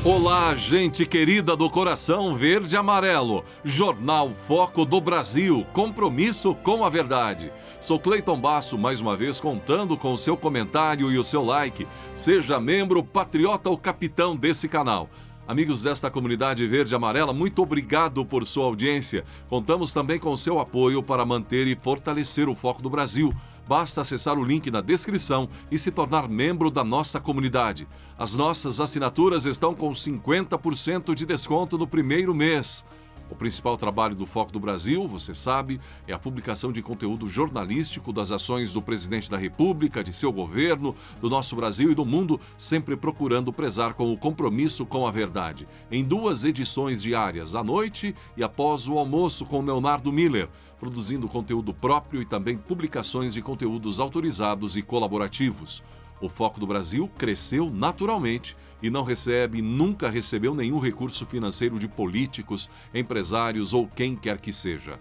Olá, gente querida do coração verde e amarelo. Jornal Foco do Brasil, compromisso com a verdade. Sou Cleiton Basso, mais uma vez contando com o seu comentário e o seu like. Seja membro, patriota ou capitão desse canal. Amigos desta comunidade verde e amarela, muito obrigado por sua audiência. Contamos também com o seu apoio para manter e fortalecer o Foco do Brasil. Basta acessar o link na descrição e se tornar membro da nossa comunidade. As nossas assinaturas estão com 50% de desconto no primeiro mês. O principal trabalho do Foco do Brasil, você sabe, é a publicação de conteúdo jornalístico das ações do presidente da República, de seu governo, do nosso Brasil e do mundo, sempre procurando prezar com o compromisso com a verdade. Em 2 edições diárias, à noite e após o almoço com Leonardo Miller, produzindo conteúdo próprio e também publicações de conteúdos autorizados e colaborativos. O Foco do Brasil cresceu naturalmente e não recebe, nunca recebeu nenhum recurso financeiro de políticos, empresários ou quem quer que seja.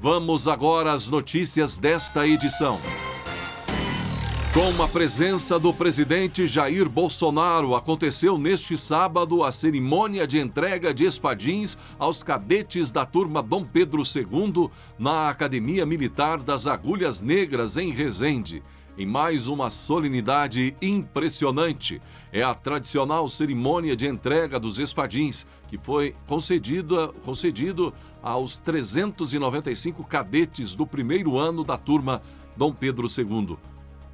Vamos agora às notícias desta edição. Com a presença do presidente Jair Bolsonaro, aconteceu neste sábado a cerimônia de entrega de espadins aos cadetes da turma Dom Pedro II na Academia Militar das Agulhas Negras, em Resende. Em mais uma solenidade impressionante, é a tradicional cerimônia de entrega dos espadins, que foi concedido aos 395 cadetes do primeiro ano da turma Dom Pedro II.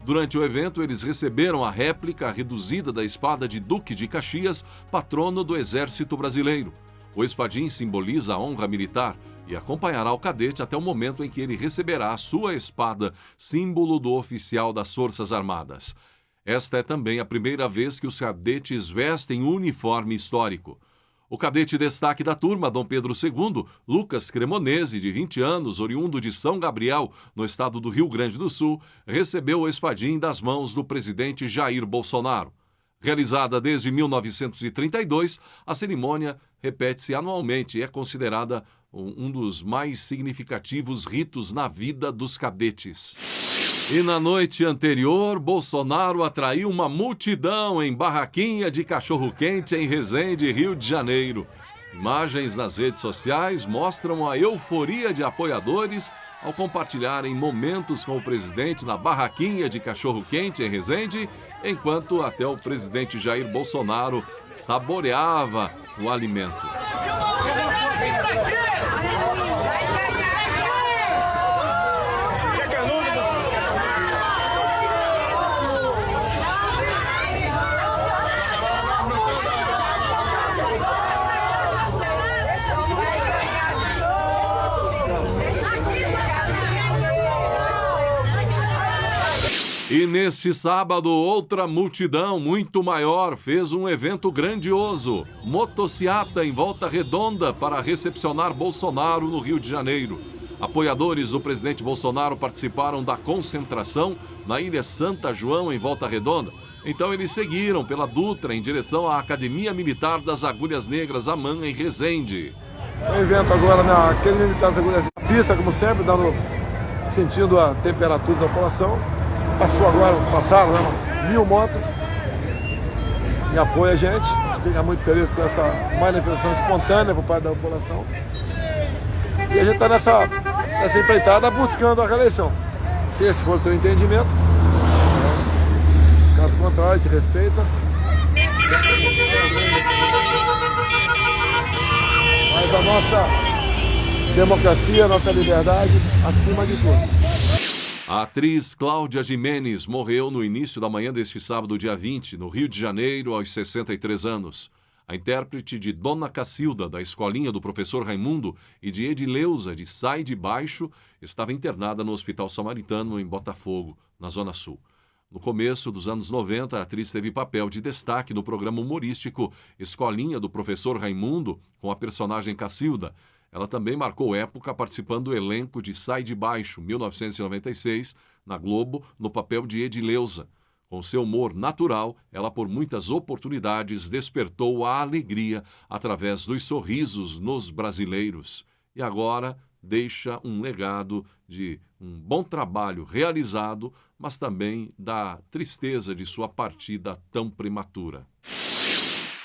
Durante o evento, eles receberam a réplica reduzida da espada de Duque de Caxias, patrono do Exército Brasileiro. O espadim simboliza a honra militar e acompanhará o cadete até o momento em que ele receberá a sua espada, símbolo do oficial das Forças Armadas. Esta é também a primeira vez que os cadetes vestem um uniforme histórico. O cadete destaque da turma, Dom Pedro II, Lucas Cremonese, de 20 anos, oriundo de São Gabriel, no estado do Rio Grande do Sul, recebeu o espadim das mãos do presidente Jair Bolsonaro. Realizada desde 1932, a cerimônia repete-se anualmente e é considerada um dos mais significativos ritos na vida dos cadetes. E na noite anterior, Bolsonaro atraiu uma multidão em barraquinha de cachorro-quente em Resende, Rio de Janeiro. Imagens nas redes sociais mostram a euforia de apoiadores ao compartilharem momentos com o presidente na barraquinha de cachorro-quente em Resende, enquanto até o presidente Jair Bolsonaro saboreava o alimento. E neste sábado, outra multidão muito maior fez um evento grandioso. Motociata em Volta Redonda para recepcionar Bolsonaro no Rio de Janeiro. Apoiadores do presidente Bolsonaro participaram da concentração na Ilha Santa João, em Volta Redonda. Então eles seguiram pela Dutra em direção à Academia Militar das Agulhas Negras, AMAN, em Resende. O evento agora na Academia Militar das Agulhas Negras, pista, como sempre, sentindo a temperatura da população. Passaram 1.000 motos em apoio a gente. A gente fica muito feliz com essa manifestação espontânea por parte da população. E a gente está nessa empreitada buscando a reeleição. Se esse for o teu entendimento, caso contrário, a gente respeita. Mas a nossa democracia, a nossa liberdade, acima de tudo. A atriz Cláudia Gimenez morreu no início da manhã deste sábado, dia 20, no Rio de Janeiro, aos 63 anos. A intérprete de Dona Cacilda, da Escolinha do Professor Raimundo, e de Edileuza, de Sai de Baixo, estava internada no Hospital Samaritano, em Botafogo, na Zona Sul. No começo dos anos 90, a atriz teve papel de destaque no programa humorístico Escolinha do Professor Raimundo, com a personagem Cacilda. Ela também marcou época participando do elenco de Sai de Baixo, 1996, na Globo, no papel de Edileuza. Com seu humor natural, ela por muitas oportunidades despertou a alegria através dos sorrisos nos brasileiros. E agora deixa um legado de um bom trabalho realizado, mas também da tristeza de sua partida tão prematura.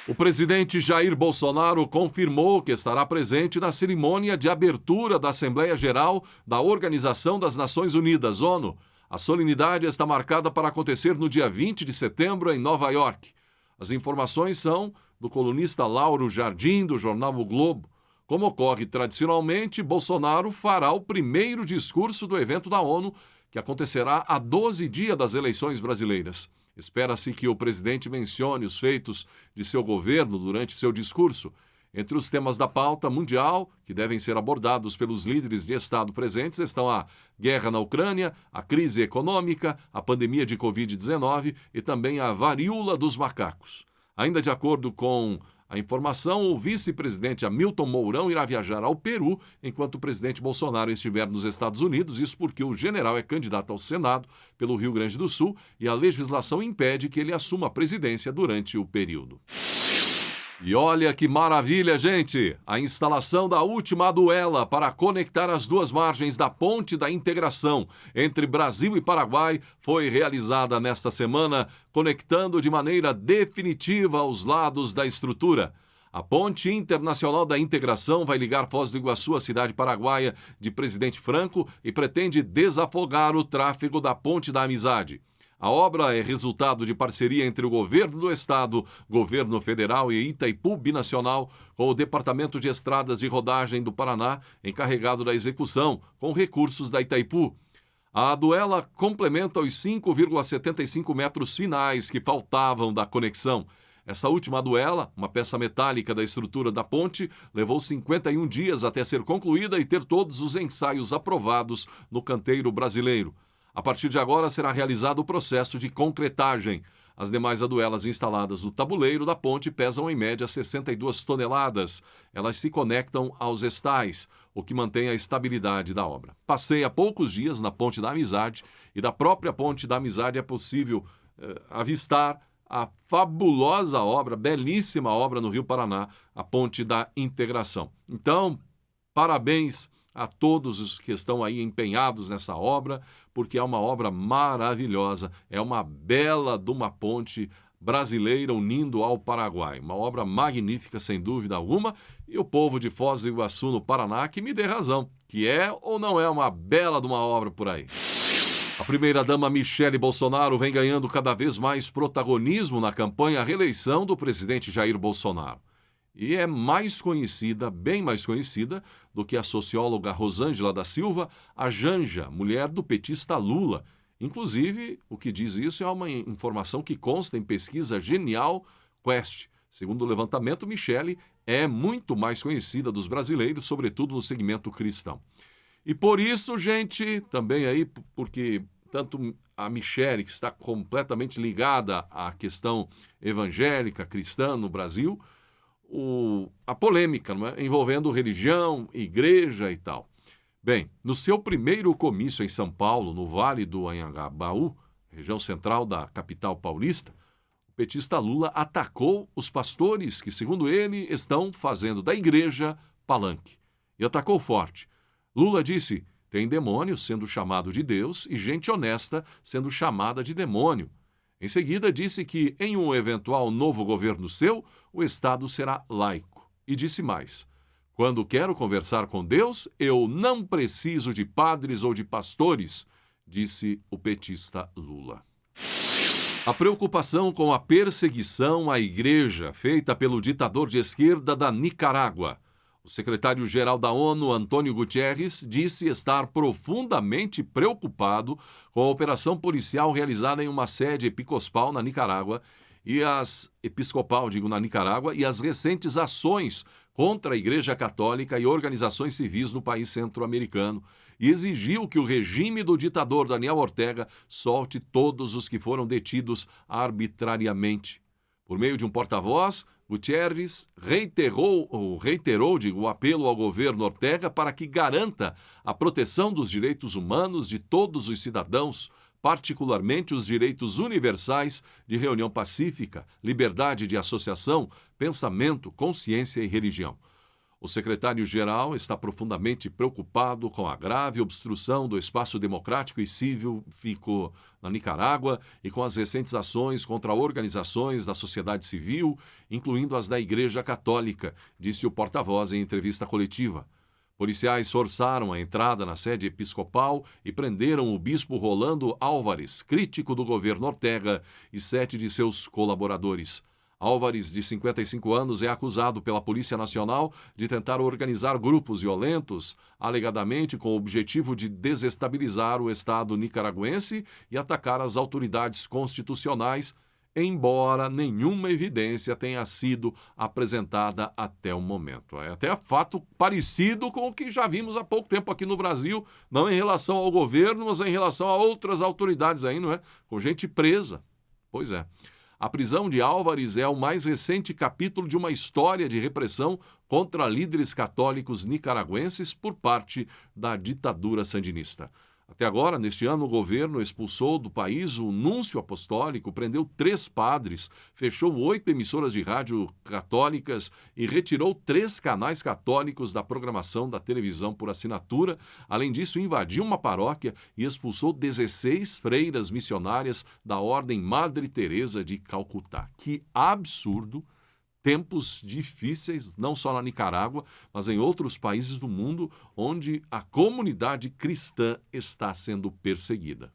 O presidente Jair Bolsonaro confirmou que estará presente na cerimônia de abertura da Assembleia Geral da Organização das Nações Unidas, ONU. A solenidade está marcada para acontecer no dia 20 de setembro, em Nova York. As informações são do colunista Lauro Jardim, do jornal O Globo. Como ocorre tradicionalmente, Bolsonaro fará o primeiro discurso do evento da ONU, que acontecerá a 12 dias das eleições brasileiras. Espera-se que o presidente mencione os feitos de seu governo durante seu discurso. Entre os temas da pauta mundial, que devem ser abordados pelos líderes de Estado presentes, estão a guerra na Ucrânia, a crise econômica, a pandemia de Covid-19 e também a varíola dos macacos. Ainda de acordo com a informação, o vice-presidente Hamilton Mourão irá viajar ao Peru enquanto o presidente Bolsonaro estiver nos Estados Unidos, isso porque o general é candidato ao Senado pelo Rio Grande do Sul e a legislação impede que ele assuma a presidência durante o período. E olha que maravilha, gente! A instalação da última aduela para conectar as duas margens da Ponte da Integração entre Brasil e Paraguai foi realizada nesta semana, conectando de maneira definitiva os lados da estrutura. A Ponte Internacional da Integração vai ligar Foz do Iguaçu à cidade paraguaia de Presidente Franco e pretende desafogar o tráfego da Ponte da Amizade. A obra é resultado de parceria entre o governo do estado, governo federal e Itaipu Binacional, com o Departamento de Estradas e Rodagem do Paraná, encarregado da execução, com recursos da Itaipu. A aduela complementa os 5,75 metros finais que faltavam da conexão. Essa última aduela, uma peça metálica da estrutura da ponte, levou 51 dias até ser concluída e ter todos os ensaios aprovados no canteiro brasileiro. A partir de agora será realizado o processo de concretagem. As demais aduelas instaladas no tabuleiro da ponte pesam em média 62 toneladas. Elas se conectam aos estais, o que mantém a estabilidade da obra. Passei há poucos dias na Ponte da Amizade e da própria Ponte da Amizade é possível avistar a fabulosa obra, belíssima obra no Rio Paraná, a Ponte da Integração. Então, parabéns a todos os que estão aí empenhados nessa obra, porque é uma obra maravilhosa, é uma bela de uma ponte brasileira unindo ao Paraguai. Uma obra magnífica, sem dúvida alguma, e o povo de Foz do Iguaçu, no Paraná, que me dê razão, que é ou não é uma bela de uma obra por aí. A primeira-dama Michele Bolsonaro vem ganhando cada vez mais protagonismo na campanha à reeleição do presidente Jair Bolsonaro. E é mais conhecida, bem mais conhecida, do que a socióloga Rosângela da Silva, a Janja, mulher do petista Lula. Inclusive, o que diz isso é uma informação que consta em pesquisa Genial Quest. Segundo o levantamento, Michele é muito mais conhecida dos brasileiros, sobretudo no segmento cristão. E por isso, gente, também aí, porque tanto a Michele, que está completamente ligada à questão evangélica, cristã no Brasil, a polêmica, não é? Envolvendo religião, igreja e tal. Bem, no seu primeiro comício em São Paulo, no Vale do Anhangabaú, região central da capital paulista, o petista Lula atacou os pastores que, segundo ele, estão fazendo da igreja palanque. E atacou forte. Lula disse: tem demônio sendo chamado de Deus e gente honesta sendo chamada de demônio. Em seguida, disse que, em um eventual novo governo seu, o Estado será laico. E disse mais: quando quero conversar com Deus, eu não preciso de padres ou de pastores, disse o petista Lula. A preocupação com a perseguição à igreja feita pelo ditador de esquerda da Nicarágua. O secretário-geral da ONU, Antônio Guterres, disse estar profundamente preocupado com a operação policial realizada em uma sede episcopal na Nicarágua e as recentes ações contra a Igreja Católica e organizações civis no país centro-americano, e exigiu que o regime do ditador Daniel Ortega solte todos os que foram detidos arbitrariamente. Por meio de um porta-voz, Guterres reiterou o apelo ao governo Ortega para que garanta a proteção dos direitos humanos de todos os cidadãos, particularmente os direitos universais de reunião pacífica, liberdade de associação, pensamento, consciência e religião. O secretário-geral está profundamente preocupado com a grave obstrução do espaço democrático e cívico na Nicarágua e com as recentes ações contra organizações da sociedade civil, incluindo as da Igreja Católica, disse o porta-voz em entrevista coletiva. Policiais forçaram a entrada na sede episcopal e prenderam o bispo Rolando Álvares, crítico do governo Ortega, e 7 de seus colaboradores. Álvares, de 55 anos, é acusado pela Polícia Nacional de tentar organizar grupos violentos, alegadamente com o objetivo de desestabilizar o Estado nicaragüense e atacar as autoridades constitucionais, embora nenhuma evidência tenha sido apresentada até o momento. É até fato parecido com o que já vimos há pouco tempo aqui no Brasil, não em relação ao governo, mas em relação a outras autoridades aí, não é? Com gente presa. Pois é. A prisão de Álvares é o mais recente capítulo de uma história de repressão contra líderes católicos nicaragüenses por parte da ditadura sandinista. Até agora, neste ano, o governo expulsou do país o núncio apostólico, prendeu 3 padres, fechou 8 emissoras de rádio católicas e retirou 3 canais católicos da programação da televisão por assinatura. Além disso, invadiu uma paróquia e expulsou 16 freiras missionárias da Ordem Madre Teresa de Calcutá. Que absurdo! Tempos difíceis, não só na Nicarágua, mas em outros países do mundo onde a comunidade cristã está sendo perseguida.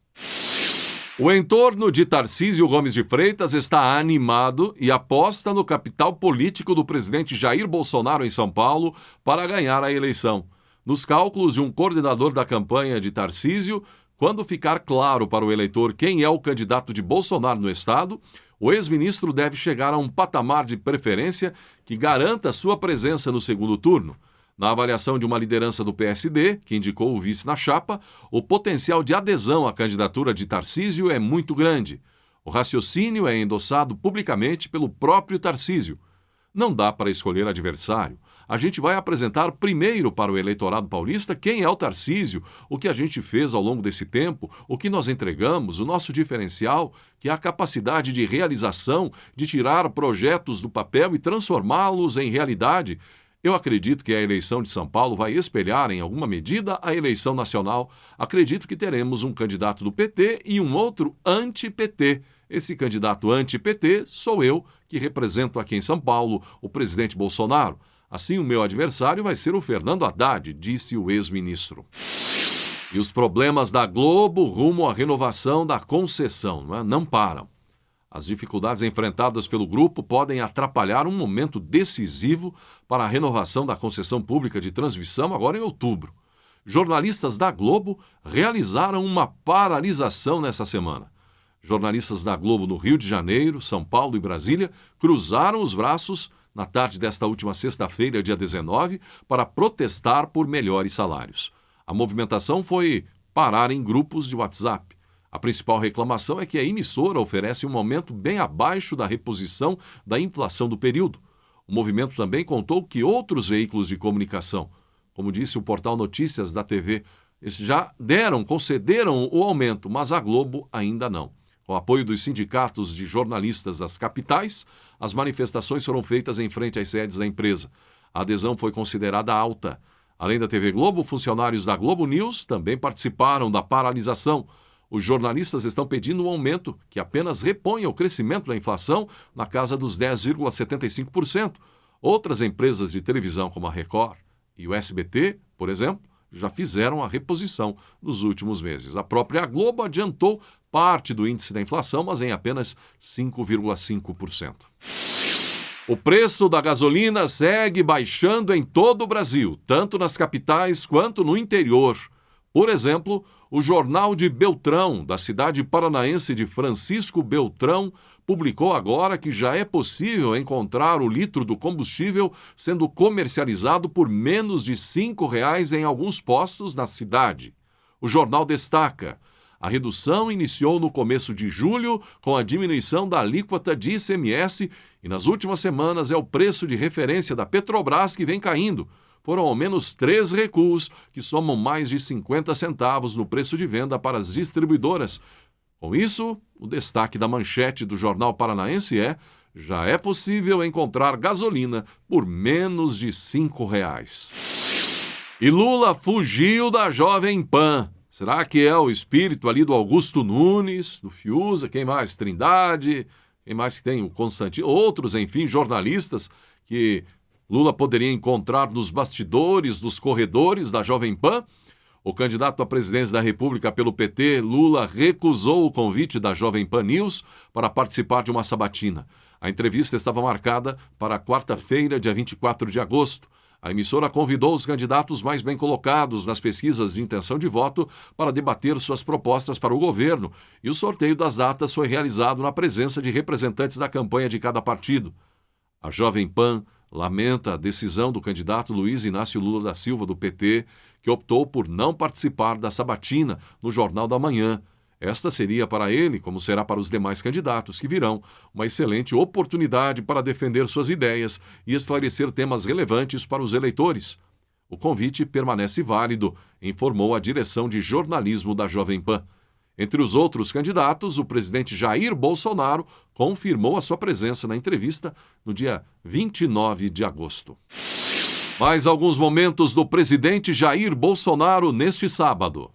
O entorno de Tarcísio Gomes de Freitas está animado e aposta no capital político do presidente Jair Bolsonaro em São Paulo para ganhar a eleição. Nos cálculos de um coordenador da campanha de Tarcísio, quando ficar claro para o eleitor quem é o candidato de Bolsonaro no estado, o ex-ministro deve chegar a um patamar de preferência que garanta sua presença no segundo turno. Na avaliação de uma liderança do PSD, que indicou o vice na chapa, o potencial de adesão à candidatura de Tarcísio é muito grande. O raciocínio é endossado publicamente pelo próprio Tarcísio. Não dá para escolher adversário. A gente vai apresentar primeiro para o eleitorado paulista quem é o Tarcísio, o que a gente fez ao longo desse tempo, o que nós entregamos, o nosso diferencial, que é a capacidade de realização, de tirar projetos do papel e transformá-los em realidade. Eu acredito que a eleição de São Paulo vai espelhar, em alguma medida, a eleição nacional. Acredito que teremos um candidato do PT e um outro anti-PT. Esse candidato anti-PT sou eu, que represento aqui em São Paulo o presidente Bolsonaro. Assim, o meu adversário vai ser o Fernando Haddad, disse o ex-ministro. E os problemas da Globo rumo à renovação da concessão não param. As dificuldades enfrentadas pelo grupo podem atrapalhar um momento decisivo para a renovação da concessão pública de transmissão agora em outubro. Jornalistas da Globo realizaram uma paralisação nessa semana. Jornalistas da Globo no Rio de Janeiro, São Paulo e Brasília cruzaram os braços na tarde desta última sexta-feira, dia 19, para protestar por melhores salários. A movimentação foi parar em grupos de WhatsApp. A principal reclamação é que a emissora oferece um aumento bem abaixo da reposição da inflação do período. O movimento também contou que outros veículos de comunicação, como disse o portal Notícias da TV, já concederam o aumento, mas a Globo ainda não. Com o apoio dos sindicatos de jornalistas das capitais, as manifestações foram feitas em frente às sedes da empresa. A adesão foi considerada alta. Além da TV Globo, funcionários da Globo News também participaram da paralisação. Os jornalistas estão pedindo um aumento que apenas reponha o crescimento da inflação na casa dos 10,75%. Outras empresas de televisão, como a Record e o SBT, por exemplo, já fizeram a reposição nos últimos meses. A própria Globo adiantou parte do índice da inflação, mas em apenas 5,5%. O preço da gasolina segue baixando em todo o Brasil, tanto nas capitais quanto no interior. Por exemplo, o Jornal de Beltrão, da cidade paranaense de Francisco Beltrão, publicou agora que já é possível encontrar o litro do combustível sendo comercializado por menos de R$ 5,00 em alguns postos na cidade. O jornal destaca: a redução iniciou no começo de julho com a diminuição da alíquota de ICMS e nas últimas semanas é o preço de referência da Petrobras que vem caindo. Foram ao menos 3 recuos, que somam mais de 50 centavos no preço de venda para as distribuidoras. Com isso, o destaque da manchete do Jornal Paranaense é: já é possível encontrar gasolina por menos de R$5. E Lula fugiu da Jovem Pan. Será que é o espírito ali do Augusto Nunes, do Fiuza, quem mais? Trindade, quem mais que tem? O Constantino, outros, enfim, jornalistas que Lula poderia encontrar nos bastidores, dos corredores da Jovem Pan? O candidato à presidência da República pelo PT, Lula, recusou o convite da Jovem Pan News para participar de uma sabatina. A entrevista estava marcada para quarta-feira, dia 24 de agosto. A emissora convidou os candidatos mais bem colocados nas pesquisas de intenção de voto para debater suas propostas para o governo, e o sorteio das datas foi realizado na presença de representantes da campanha de cada partido. A Jovem Pan lamenta a decisão do candidato Luiz Inácio Lula da Silva, do PT, que optou por não participar da sabatina no Jornal da Manhã. Esta seria para ele, como será para os demais candidatos que virão, uma excelente oportunidade para defender suas ideias e esclarecer temas relevantes para os eleitores. O convite permanece válido, informou a direção de jornalismo da Jovem Pan. Entre os outros candidatos, o presidente Jair Bolsonaro confirmou a sua presença na entrevista no dia 29 de agosto. Mais alguns momentos do presidente Jair Bolsonaro neste sábado.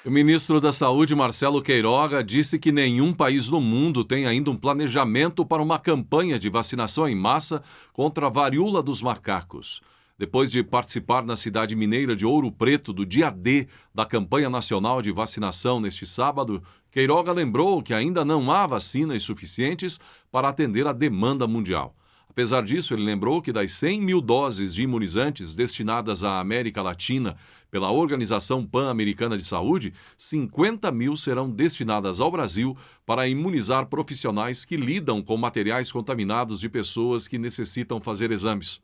O ministro da Saúde, Marcelo Queiroga, disse que nenhum país no mundo tem ainda um planejamento para uma campanha de vacinação em massa contra a varíola dos macacos. Depois de participar na cidade mineira de Ouro Preto do dia D da campanha nacional de vacinação neste sábado, Queiroga lembrou que ainda não há vacinas suficientes para atender a demanda mundial. Apesar disso, ele lembrou que das 100 mil doses de imunizantes destinadas à América Latina pela Organização Pan-Americana de Saúde, 50 mil serão destinadas ao Brasil para imunizar profissionais que lidam com materiais contaminados de pessoas que necessitam fazer exames.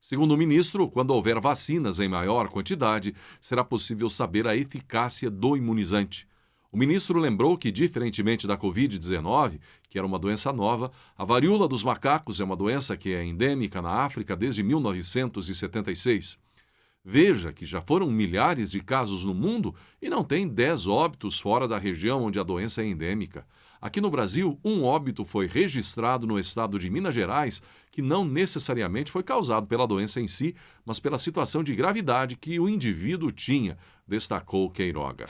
Segundo o ministro, quando houver vacinas em maior quantidade, será possível saber a eficácia do imunizante. O ministro lembrou que, diferentemente da Covid-19, que era uma doença nova, a varíola dos macacos é uma doença que é endêmica na África desde 1976. Veja que já foram milhares de casos no mundo e não tem 10 óbitos fora da região onde a doença é endêmica. Aqui no Brasil, um óbito foi registrado no estado de Minas Gerais, que não necessariamente foi causado pela doença em si, mas pela situação de gravidade que o indivíduo tinha, destacou Queiroga.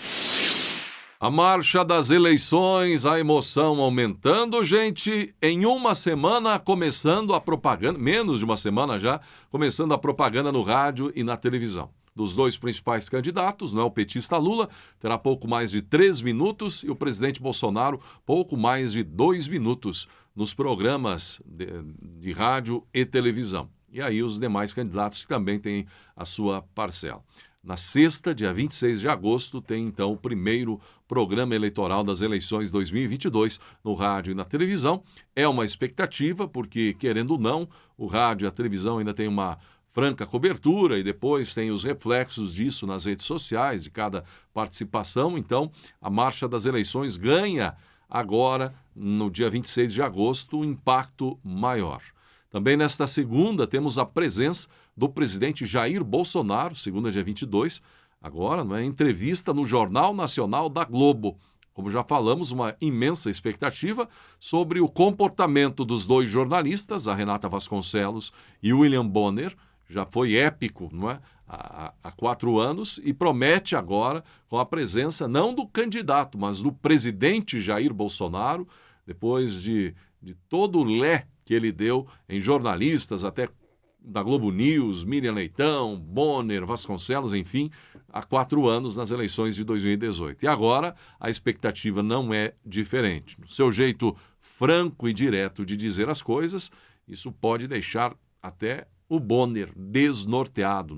A marcha das eleições, a emoção aumentando, gente, em uma semana começando a propaganda, menos de uma semana já, começando a propaganda no rádio e na televisão. Dos dois principais candidatos, o petista Lula terá pouco mais de 3 minutos e o presidente Bolsonaro pouco mais de 2 minutos nos programas de rádio e televisão. E aí os demais candidatos que também têm a sua parcela. Na sexta, dia 26 de agosto, tem então o primeiro programa eleitoral das eleições 2022 no rádio e na televisão. É uma expectativa, porque, querendo ou não, o rádio e a televisão ainda tem uma franca cobertura e depois tem os reflexos disso nas redes sociais de cada participação. Então, a marcha das eleições ganha agora, no dia 26 de agosto, um impacto maior. Também nesta segunda temos a presença do presidente Jair Bolsonaro, segunda dia 22, agora, entrevista no Jornal Nacional da Globo. Como já falamos, uma imensa expectativa sobre o comportamento dos dois jornalistas, a Renata Vasconcelos e o William Bonner. Já foi épico, há 4 anos, e promete agora, com a presença não do candidato, mas do presidente Jair Bolsonaro, depois de todo o lé que ele deu em jornalistas, até da Globo News, Miriam Leitão, Bonner, Vasconcelos, enfim, há 4 anos nas eleições de 2018. E agora a expectativa não é diferente. No seu jeito franco e direto de dizer as coisas, isso pode deixar até o Bonner desnorteado,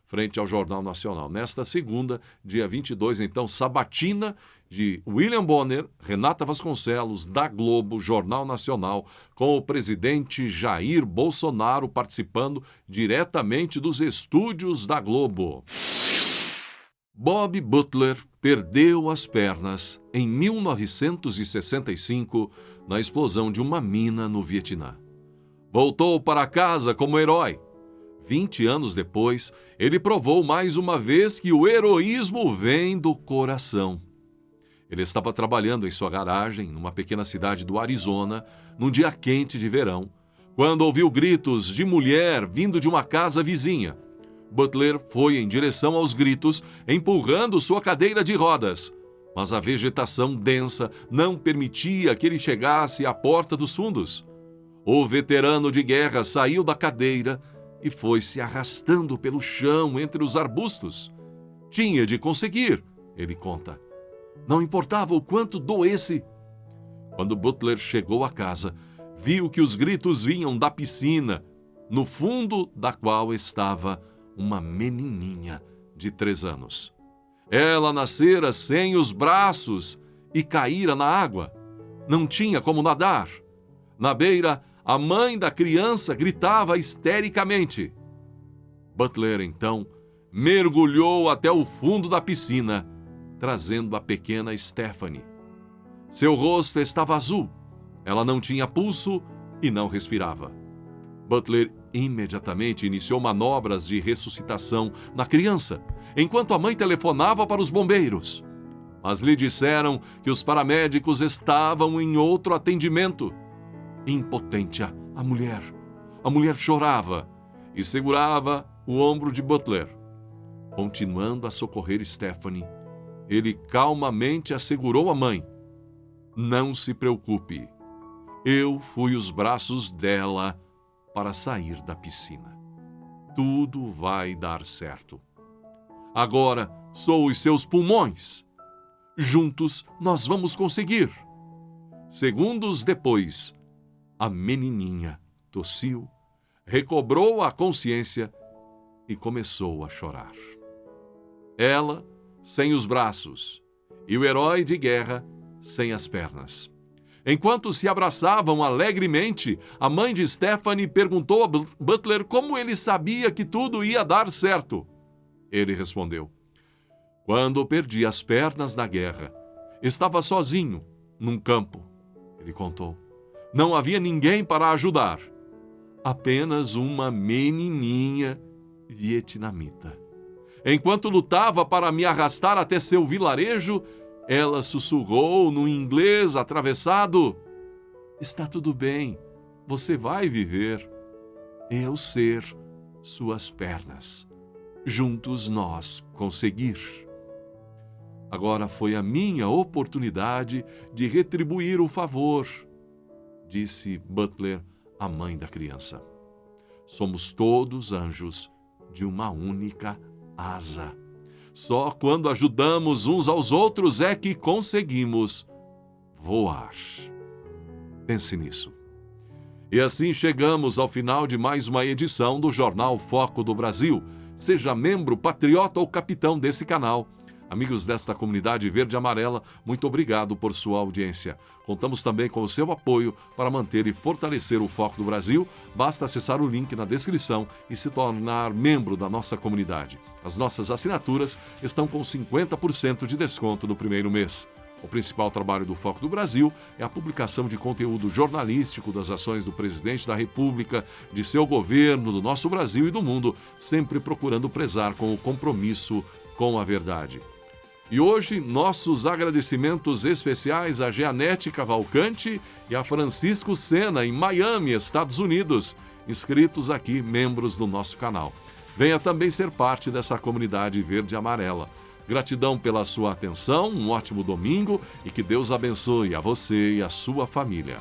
frente ao Jornal Nacional. Nesta segunda, dia 22, então, sabatina de William Bonner, Renata Vasconcelos, da Globo, Jornal Nacional, com o presidente Jair Bolsonaro participando diretamente dos estúdios da Globo. Bob Butler perdeu as pernas em 1965 na explosão de uma mina no Vietnã. Voltou para casa como herói. 20 anos depois, ele provou mais uma vez que o heroísmo vem do coração. Ele estava trabalhando em sua garagem, numa pequena cidade do Arizona, num dia quente de verão, quando ouviu gritos de mulher vindo de uma casa vizinha. Butler foi em direção aos gritos, empurrando sua cadeira de rodas, mas a vegetação densa não permitia que ele chegasse à porta dos fundos. O veterano de guerra saiu da cadeira e foi se arrastando pelo chão entre os arbustos. Tinha de conseguir, ele conta. Não importava o quanto doesse. Quando Butler chegou à casa, viu que os gritos vinham da piscina, no fundo da qual estava uma menininha de 3 anos. Ela nascera sem os braços e caíra na água. Não tinha como nadar. Na beira, a mãe da criança gritava histericamente. Butler, então, mergulhou até o fundo da piscina, trazendo a pequena Stephanie. Seu rosto estava azul, ela não tinha pulso e não respirava. Butler imediatamente iniciou manobras de ressuscitação na criança, enquanto a mãe telefonava para os bombeiros. Mas lhe disseram que os paramédicos estavam em outro atendimento. Impotente, a mulher chorava e segurava o ombro de Butler. Continuando a socorrer Stephanie, ele calmamente assegurou à mãe: não se preocupe, eu fui os braços dela para sair da piscina. Tudo vai dar certo. Agora sou os seus pulmões. Juntos nós vamos conseguir. Segundos depois, a menininha tossiu, recobrou a consciência e começou a chorar. Ela sem os braços e o herói de guerra sem as pernas. Enquanto se abraçavam alegremente, a mãe de Stephanie perguntou a Butler como ele sabia que tudo ia dar certo. Ele respondeu: quando perdi as pernas na guerra, estava sozinho, num campo. Ele contou. Não havia ninguém para ajudar. Apenas uma menininha vietnamita. Enquanto lutava para me arrastar até seu vilarejo, ela sussurrou no inglês atravessado: está tudo bem, você vai viver. Eu ser suas pernas. Juntos nós conseguir. Agora foi a minha oportunidade de retribuir o favor, disse Butler à mãe da criança. Somos todos anjos de uma única asa. Só quando ajudamos uns aos outros é que conseguimos voar. Pense nisso. E assim chegamos ao final de mais uma edição do Jornal Foco do Brasil. Seja membro, patriota ou capitão desse canal. Amigos desta comunidade verde e amarela, muito obrigado por sua audiência. Contamos também com o seu apoio para manter e fortalecer o Foco do Brasil. Basta acessar o link na descrição e se tornar membro da nossa comunidade. As nossas assinaturas estão com 50% de desconto no primeiro mês. O principal trabalho do Foco do Brasil é a publicação de conteúdo jornalístico das ações do presidente da República, de seu governo, do nosso Brasil e do mundo, sempre procurando prezar com o compromisso com a verdade. E hoje, nossos agradecimentos especiais a Jeanette Cavalcante e a Francisco Sena, em Miami, Estados Unidos, inscritos aqui, membros do nosso canal. Venha também ser parte dessa comunidade verde e amarela. Gratidão pela sua atenção, um ótimo domingo e que Deus abençoe a você e a sua família.